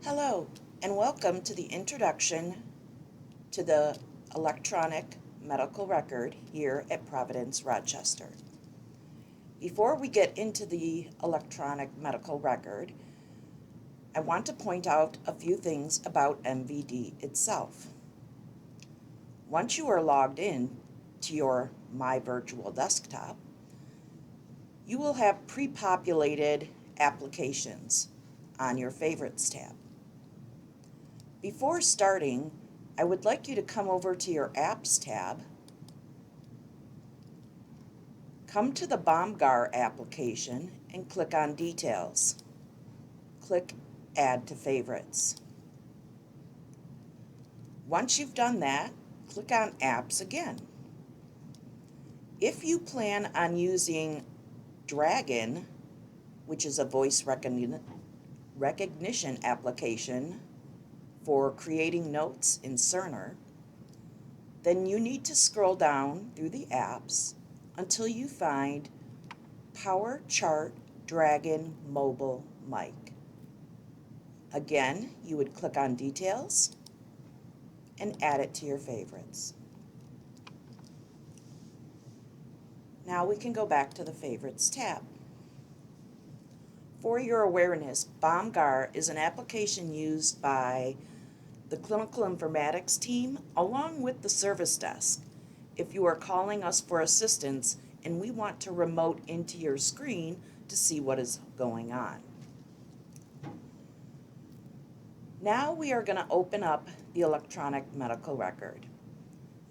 Hello, and welcome to the introduction to the electronic medical record here at Providence, Rochester. Before we get into the electronic medical record, I want to point out a few things about MVD itself. Once you are logged in to your My Virtual Desktop, you will have pre-populated applications on your Favorites tab. Before starting, I would like you to come over to your Apps tab, come to the BOMGAR application and click on Details. Click Add to Favorites. Once you've done that, click on Apps again. If you plan on using Dragon, which is a voice recognition application for creating notes in Cerner, then you need to scroll down through the apps until you find Power Chart Dragon Mobile Mic. Again, you would click on Details and add it to your favorites. Now we can go back to the Favorites tab. For your awareness, BOMGAR is an application used by the clinical informatics team along with the service desk. If you are calling us for assistance and we want to remote into your screen to see what is going on. Now we are going to open up the electronic medical record.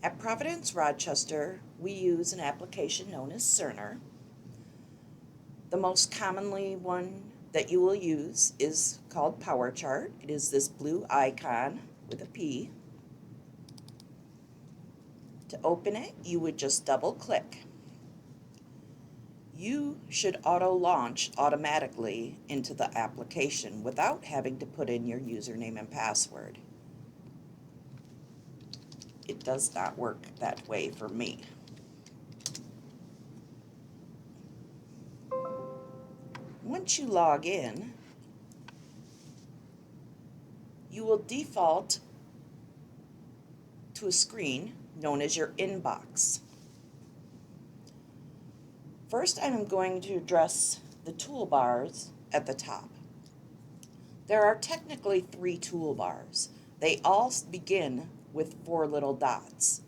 At Providence, Rochester, we use an application known as Cerner. The most commonly one that you will use is called Power Chart. It is this blue icon with a P. To open it, you would just double click. You should auto-launch automatically into the application without having to put in your username and password. It does not work that way for me. Once you log in, you will default to a screen known as your inbox. First, I'm going to address the toolbars at the top. There are technically 3 toolbars. They all begin with 4 little dots.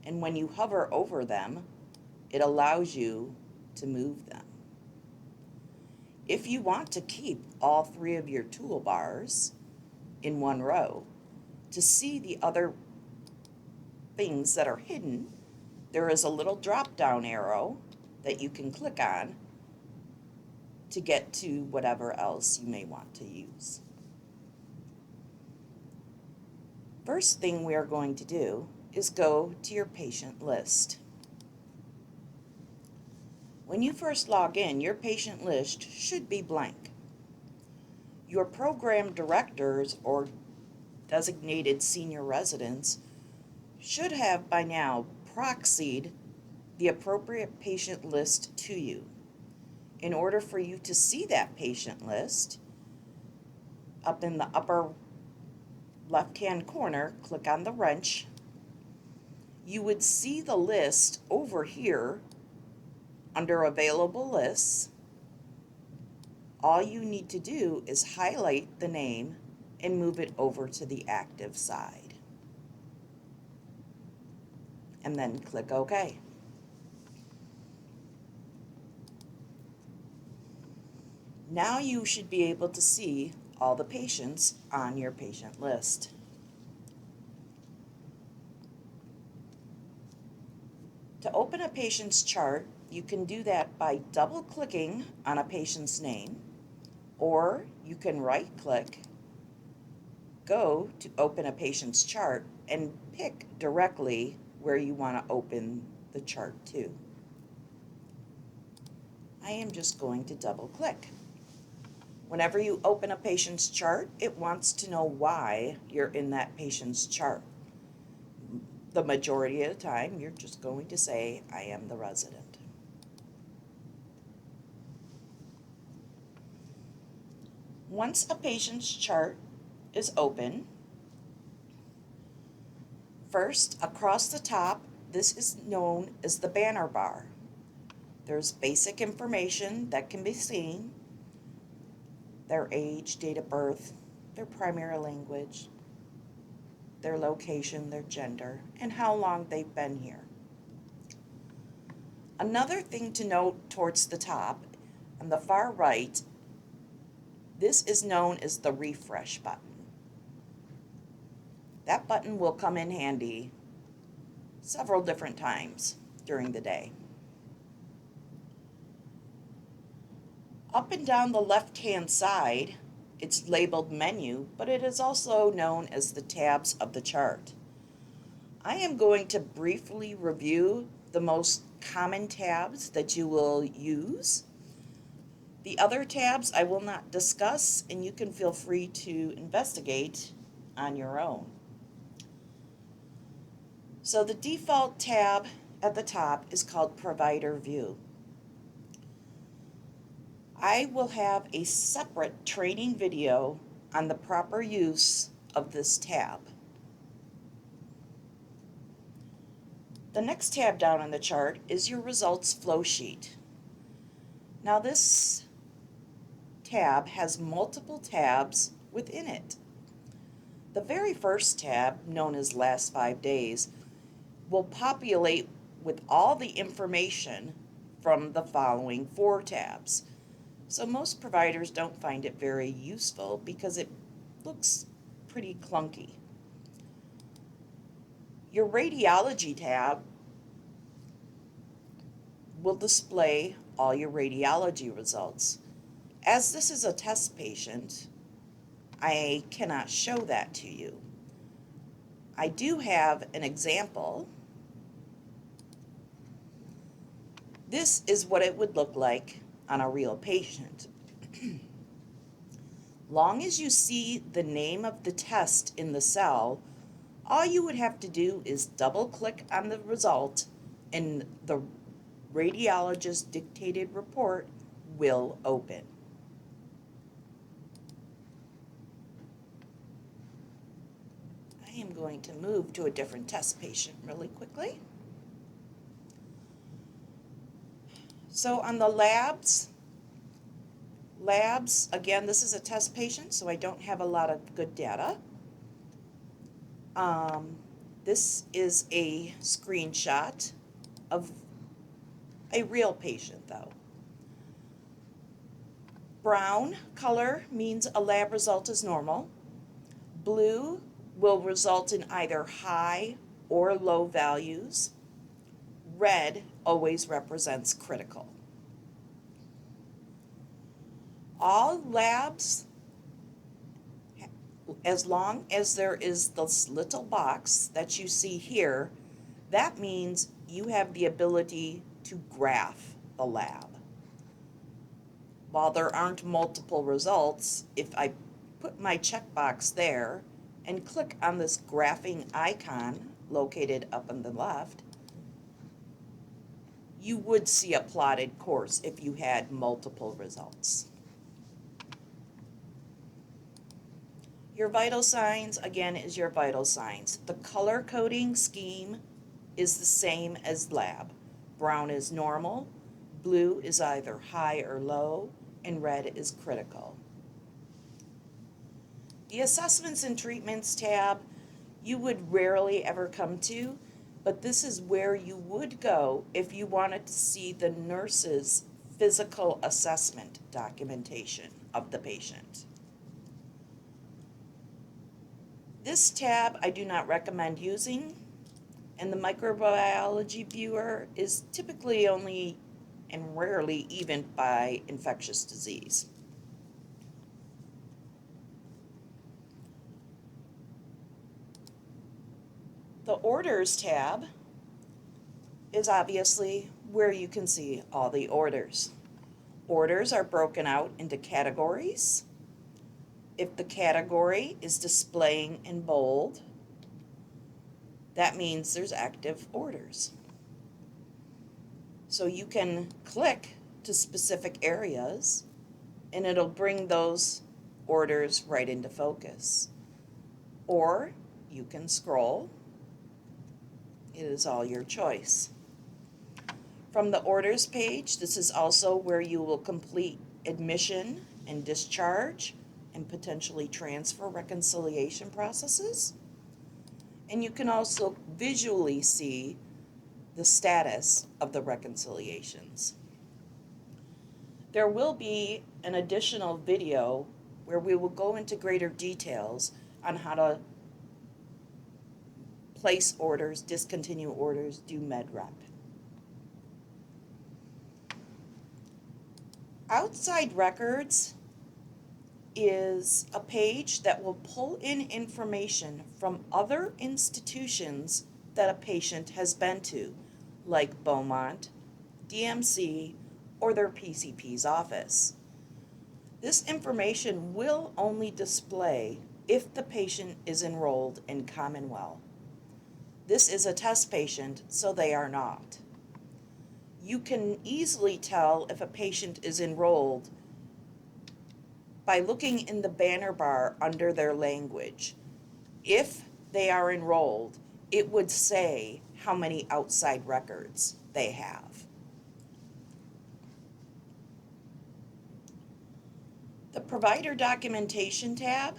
And when you hover over them, it allows you to move them. If you want to keep all 3 of your toolbars in one row, to see the other things that are hidden, there is a little drop-down arrow that you can click on to get to whatever else you may want to use. First thing we are going to do is go to your patient list. When you first log in, your patient list should be blank. Your program directors or designated senior residents should have by now proxied the appropriate patient list to you. In order for you to see that patient list, up in the upper left-hand corner, click on the wrench. You would see the list over here under Available Lists. All you need to do is highlight the name and move it over to the active side. And then click OK. Now you should be able to see all the patients on your patient list. To open a patient's chart, you can do that by double-clicking on a patient's name, or you can right-click, go to open a patient's chart, and pick directly where you want to open the chart to. I am just going to double-click. Whenever you open a patient's chart, it wants to know why you're in that patient's chart. The majority of the time, you're just going to say, I am the resident. Once a patient's chart is open. First, across the top, this is known as the banner bar. There's basic information that can be seen: their age, date of birth, their primary language, their location, their gender, and how long they've been here. Another thing to note towards the top, on the far right, this is known as the refresh button. That button will come in handy several different times during the day. Up and down the left-hand side, it's labeled menu, but it is also known as the tabs of the chart. I am going to briefly review the most common tabs that you will use. The other tabs I will not discuss, and you can feel free to investigate on your own. So the default tab at the top is called Provider View. I will have a separate training video on the proper use of this tab. The next tab down on the chart is your results flow sheet. Now this tab has multiple tabs within it. The very first tab, known as Last 5 Days, will populate with all the information from the following 4 tabs. So most providers don't find it very useful because it looks pretty clunky. Your radiology tab will display all your radiology results. As this is a test patient, I cannot show that to you. I do have an example. This is what it would look like on a real patient. Long as you see the name of the test in the cell, all you would have to do is double click on the result and the radiologist dictated report will open. I am going to move to a different test patient really quickly. So on the labs, again, this is a test patient, so I don't have a lot of good data. This is a screenshot of a real patient, though. Brown color means a lab result is normal. Blue will result in either high or low values. Red always represents critical. All labs, as long as there is this little box that you see here, that means you have the ability to graph the lab. While there aren't multiple results, if I put my checkbox there and click on this graphing icon located up on the left, you would see a plotted course if you had multiple results. Your vital signs, again, is your vital signs. The color coding scheme is the same as lab. Brown is normal, blue is either high or low, and red is critical. The assessments and treatments tab you would rarely ever come to, but this is where you would go if you wanted to see the nurse's physical assessment documentation of the patient. This tab I do not recommend using, and the microbiology viewer is typically only and rarely even by infectious disease. The orders tab is obviously where you can see all the orders. Orders are broken out into categories. If the category is displaying in bold, that means there's active orders. So you can click to specific areas and it'll bring those orders right into focus. or you can scroll. It is all your choice. From the orders page, this is also where you will complete admission and discharge and potentially transfer reconciliation processes. And you can also visually see the status of the reconciliations. There will be an additional video where we will go into greater details on how to place orders, discontinue orders, do MedRep. Outside records is a page that will pull in information from other institutions that a patient has been to, like Beaumont, DMC, or their PCP's office. This information will only display if the patient is enrolled in Commonwealth. This is a test patient, so they are not. You can easily tell if a patient is enrolled by looking in the banner bar under their language. If they are enrolled, it would say how many outside records they have. The provider documentation tab,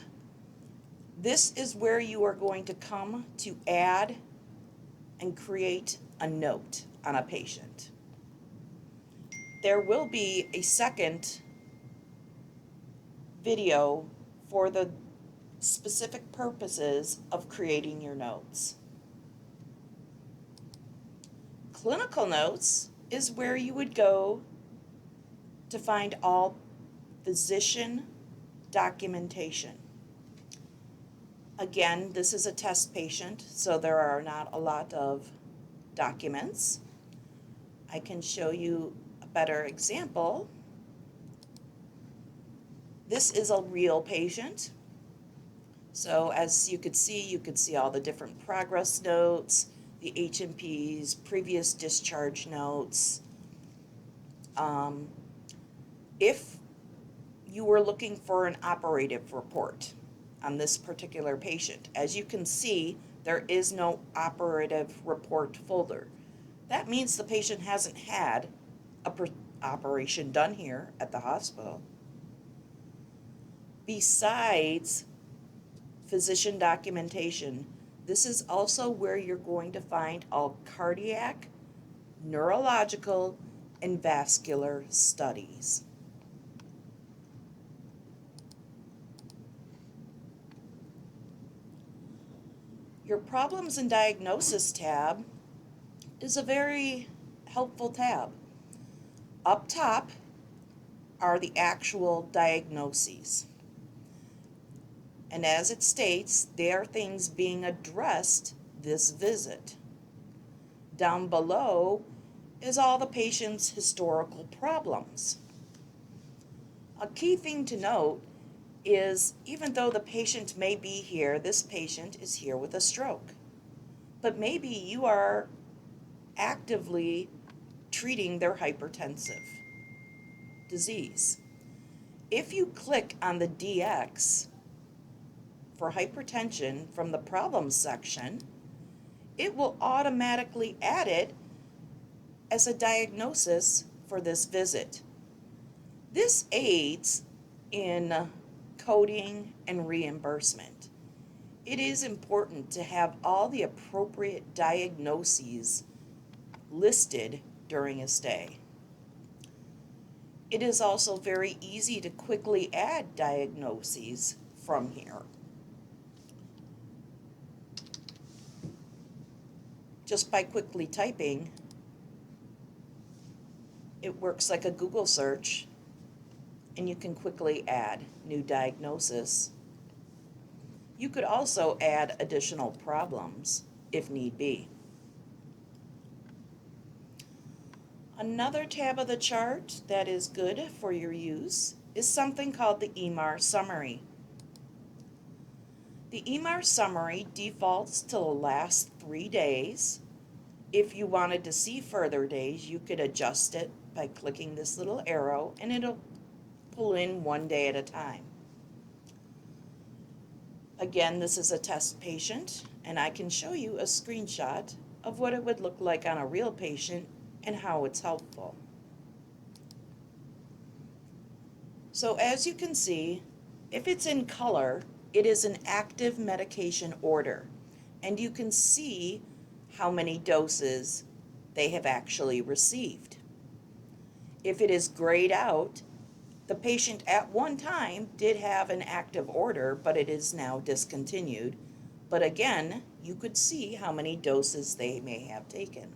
this is where you are going to come to add and create a note on a patient. There will be a second video for the specific purposes of creating your notes. Clinical notes is where you would go to find all physician documentation. Again, this is a test patient, so there are not a lot of documents. I can show you a better example. This is a real patient. So as you could see all the different progress notes, the H&Ps, previous discharge notes. If you were looking for an operative report on this particular patient, as you can see, there is no operative report folder. That means the patient hasn't had a operation done here at the hospital. Besides physician documentation, this is also where you're going to find all cardiac, neurological, and vascular studies. Your Problems and Diagnosis tab is a very helpful tab. Up top are the actual diagnoses. And as it states, they are things being addressed this visit. Down below is all the patient's historical problems. A key thing to note is even though the patient may be here, this patient is here with a stroke. But maybe you are actively treating their hypertensive disease. If you click on the DX for hypertension from the problems section, it will automatically add it as a diagnosis for this visit. This aids in coding and reimbursement. It is important to have all the appropriate diagnoses listed during a stay. It is also very easy to quickly add diagnoses from here. Just by quickly typing, it works like a Google search, and you can quickly add new diagnosis. You could also add additional problems if need be. Another tab of the chart that is good for your use is something called the EMR summary. The EMR summary defaults to the last 3 days. If you wanted to see further days, you could adjust it by clicking this little arrow, and it'll pull in 1 day at a time. Again, this is a test patient, and I can show you a screenshot of what it would look like on a real patient and how it's helpful. So as you can see, if it's in color, it is an active medication order, and you can see how many doses they have actually received. If it is grayed out, the patient at one time did have an active order, but it is now discontinued. But again, you could see how many doses they may have taken.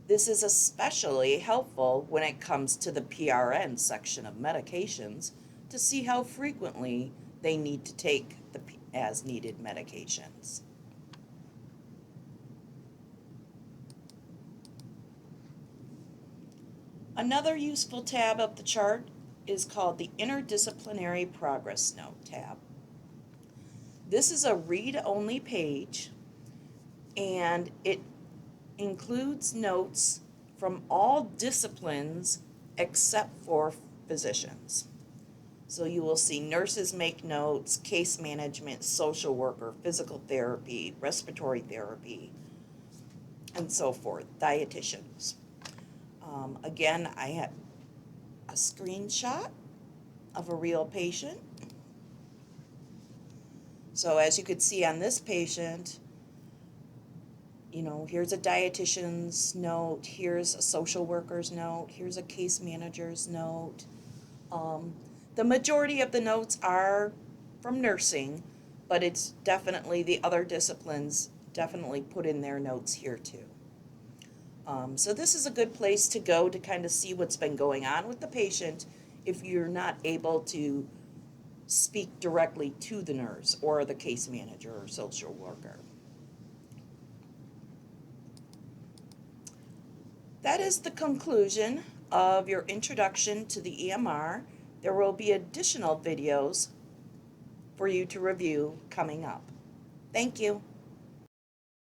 This is especially helpful when it comes to the PRN section of medications to see how frequently they need to take the as needed medications. Another useful tab of the chart is called the Interdisciplinary Progress Note tab. This is a read-only page, and it includes notes from all disciplines except for physicians. So you will see nurses make notes, case management, social worker, physical therapy, respiratory therapy, and so forth, dietitians. Again, I have a screenshot of a real patient. So as you could see on this patient, here's a dietitian's note, here's a social worker's note, here's a case manager's note. The majority of the notes are from nursing, but it's definitely the other disciplines definitely put in their notes here too. So this is a good place to go to kind of see what's been going on with the patient if you're not able to speak directly to the nurse or the case manager or social worker. That is the conclusion of your introduction to the EMR. There will be additional videos for you to review coming up. Thank you.